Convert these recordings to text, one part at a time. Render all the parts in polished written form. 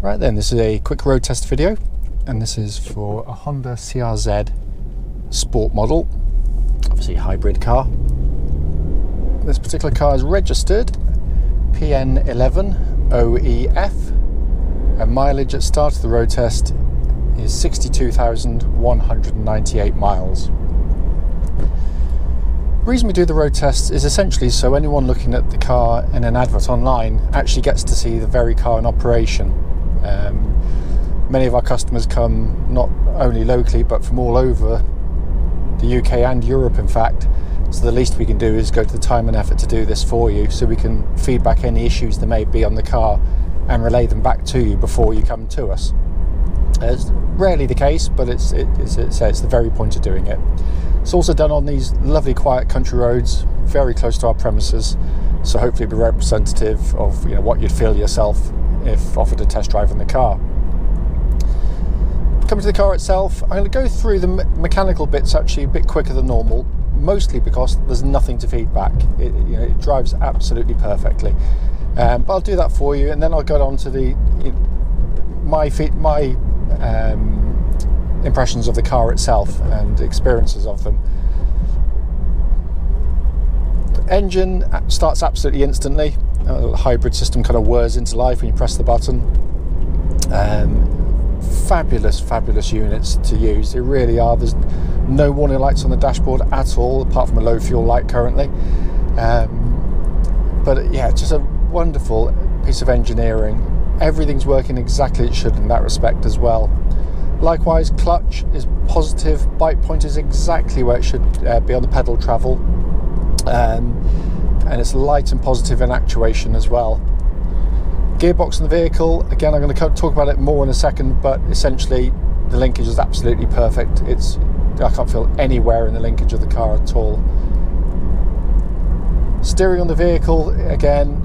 Right then, this is a quick road test video, and this is for a Honda CRZ Sport model, obviously a hybrid car. This particular car is registered PN11OEF, and mileage at start of the road test is 62,198 miles. The reason we do the road test is essentially so anyone looking at the car in an advert online actually gets to see the very car in operation. Many of our customers come not only locally but from all over the UK and Europe, in fact, so the least we can do is go to the time and effort to do this for you, so we can feedback any issues there may be on the car and relay them back to you before you come to us. It's rarely the case, but it's the very point of doing it. It's also done on these lovely quiet country roads very close to our premises, so hopefully it'll be representative of what you'd feel yourself if offered a test drive in the car. Coming to the car itself, I'm going to go through the mechanical bits actually a bit quicker than normal, mostly because there's nothing to feedback. It drives absolutely perfectly. But I'll do that for you, and then I'll go on to my impressions of the car itself and experiences of them. The engine starts absolutely instantly. The hybrid system kind of whirs into life when you press the button. Fabulous units to use. They really are. There's no warning lights on the dashboard at all, apart from a low fuel light currently. But yeah, just a wonderful piece of engineering. Everything's working exactly as it should in that respect as well. Likewise, clutch is positive, bike point is exactly where it should be on the pedal travel, and it's light and positive in actuation as well. Gearbox in the vehicle, again, I'm going to talk about it more in a second, but essentially the linkage is absolutely perfect. I can't feel any wear in the linkage of the car at all. Steering on the vehicle, again,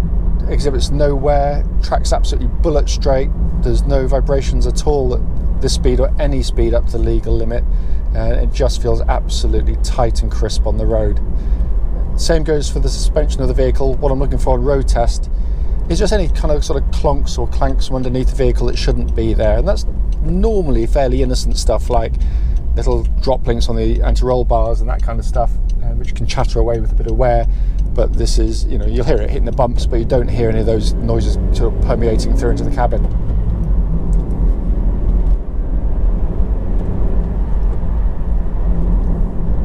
exhibits no wear, tracks absolutely bullet straight. There's no vibrations at all at this speed or any speed up to the legal limit. It just feels absolutely tight and crisp on the road. Same goes for the suspension of the vehicle. What I'm looking for on road test is just any kind of sort of clunks or clanks from underneath the vehicle that shouldn't be there, and that's normally fairly innocent stuff like little drop links on the anti-roll bars and that kind of stuff, which can chatter away with a bit of wear. But this is, you'll hear it hitting the bumps, but you don't hear any of those noises sort of permeating through into the cabin.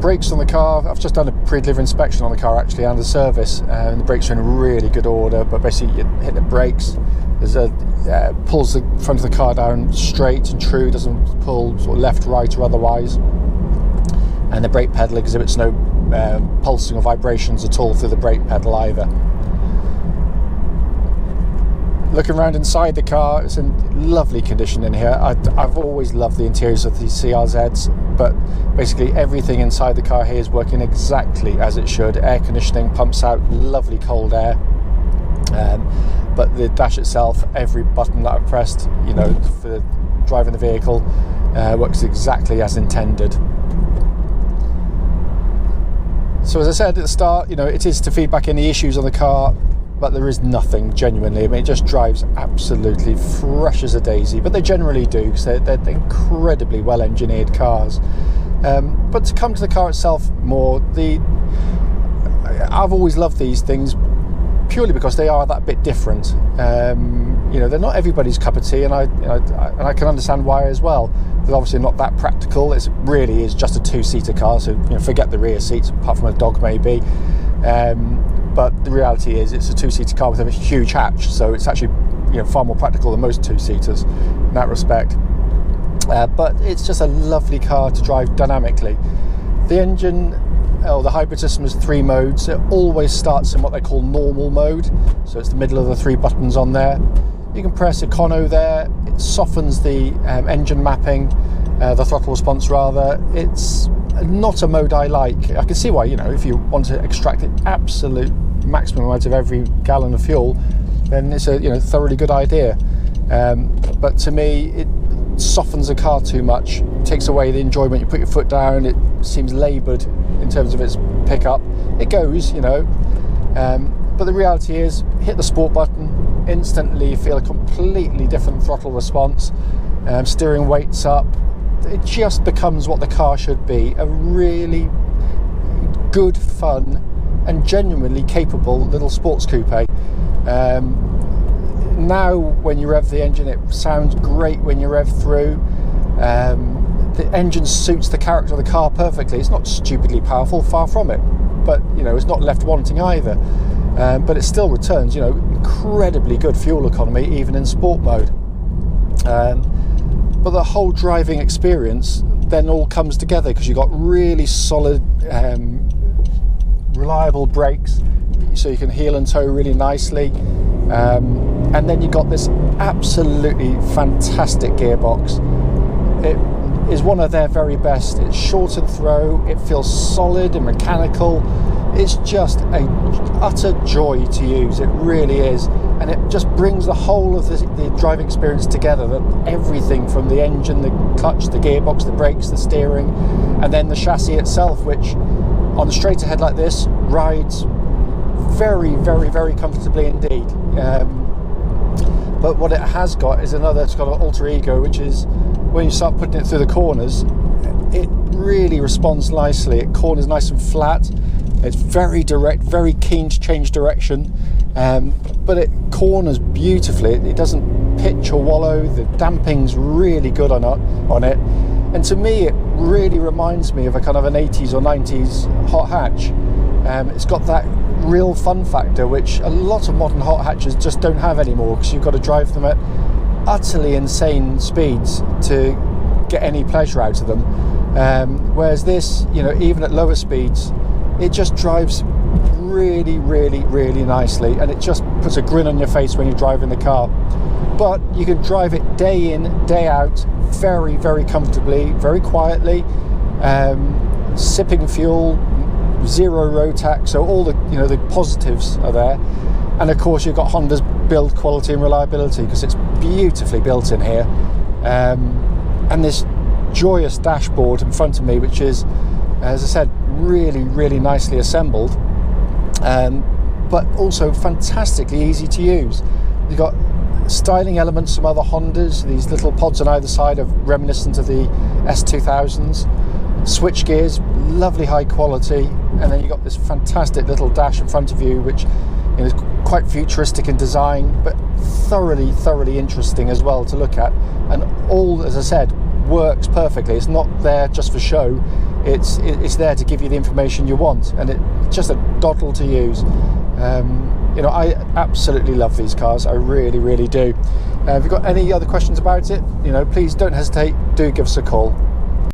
Brakes on the car, I've just done a pre-delivery inspection on the car actually and the service, and the brakes are in really good order. But basically you hit the brakes, there's pulls the front of the car down straight and true, doesn't pull sort of left, right or otherwise, and the brake pedal exhibits no pulsing or vibrations at all through the brake pedal either. Looking around inside the car, it's in lovely condition in here. I've always loved the interiors of these CRZs, but basically everything inside the car here is working exactly as it should. Air conditioning pumps out lovely cold air, but the dash itself, every button that I've pressed, for driving the vehicle, works exactly as intended. So as I said at the start, it is to feedback any issues on the car, but there is nothing genuinely. I mean, it just drives absolutely fresh as a daisy, but they generally do, because they're incredibly well engineered cars. But to come to the car itself more, I've always loved these things purely because they are that bit different. They're not everybody's cup of tea, and I can understand why as well. They're obviously not that practical. It really is just a two-seater car, so forget the rear seats, apart from a dog maybe. But the reality is it's a two-seater car with a huge hatch, so it's actually far more practical than most two-seaters in that respect. But it's just a lovely car to drive dynamically. The engine, the hybrid system is 3 modes. It always starts in what they call normal mode, so it's the middle of the 3 buttons on there. You can press Econo there. It softens the engine mapping, the throttle response rather. It's not a mode I like. I can see why, if you want to extract the absolute maximum out of every gallon of fuel, then it's a thoroughly good idea. But to me, it softens the car too much. It takes away the enjoyment. You put your foot down, it seems laboured in terms of its pickup. It goes, But the reality is, hit the sport button, instantly you feel a completely different throttle response. Steering weight's up. It just becomes what the car should be, a really good, fun and genuinely capable little sports coupe. Now when you rev the engine, it sounds great when you rev through. The engine suits the character of the car perfectly. It's not stupidly powerful, far from it, but you know, it's not left wanting either. But it still returns, you know, incredibly good fuel economy even in sport mode. But the whole driving experience then all comes together because you've got really solid, reliable brakes, so you can heel and toe really nicely. And then you've got this absolutely fantastic gearbox. It is one of their very best. It's short and throw, it feels solid and mechanical. It's just a utter joy to use, it really is, and it just brings the whole of the driving experience together. Everything from the engine, the clutch, the gearbox, the brakes, the steering, and then the chassis itself, which on a straight ahead like this rides very, very, very comfortably indeed. But what it has got is it's got an alter ego, which is when you start putting it through the corners, it really responds nicely. It corners nice and flat. It's very direct, very keen to change direction, but it corners beautifully. It doesn't pitch or wallow. The damping's really good on it. And to me, it really reminds me of a kind of an 80s or 90s hot hatch. It's got that real fun factor, which a lot of modern hot hatches just don't have anymore, because you've got to drive them at utterly insane speeds to get any pleasure out of them. Whereas this, you know, even at lower speeds, it just drives really, really, really nicely, and it just puts a grin on your face when you're driving the car. But you can drive it day in, day out, very, very comfortably, very quietly, sipping fuel, zero road tax, so all the, you know, the positives are there. And of course you've got Honda's build quality and reliability, because it's beautifully built in here. And this joyous dashboard in front of me, which is, as I said, really, really nicely assembled, but also fantastically easy to use. You've got styling elements from other Hondas, these little pods on either side of reminiscent of the S2000s, switch gears, lovely high quality, and then you've got this fantastic little dash in front of you, which, you know, is quite futuristic in design, but thoroughly, thoroughly interesting as well to look at, and all, as I said, works perfectly. It's not there just for show. It's there to give you the information you want, and it's just a doddle to use. You know, I absolutely love these cars. I really, really do. If you've got any other questions about it, you know, please don't hesitate. Do give us a call.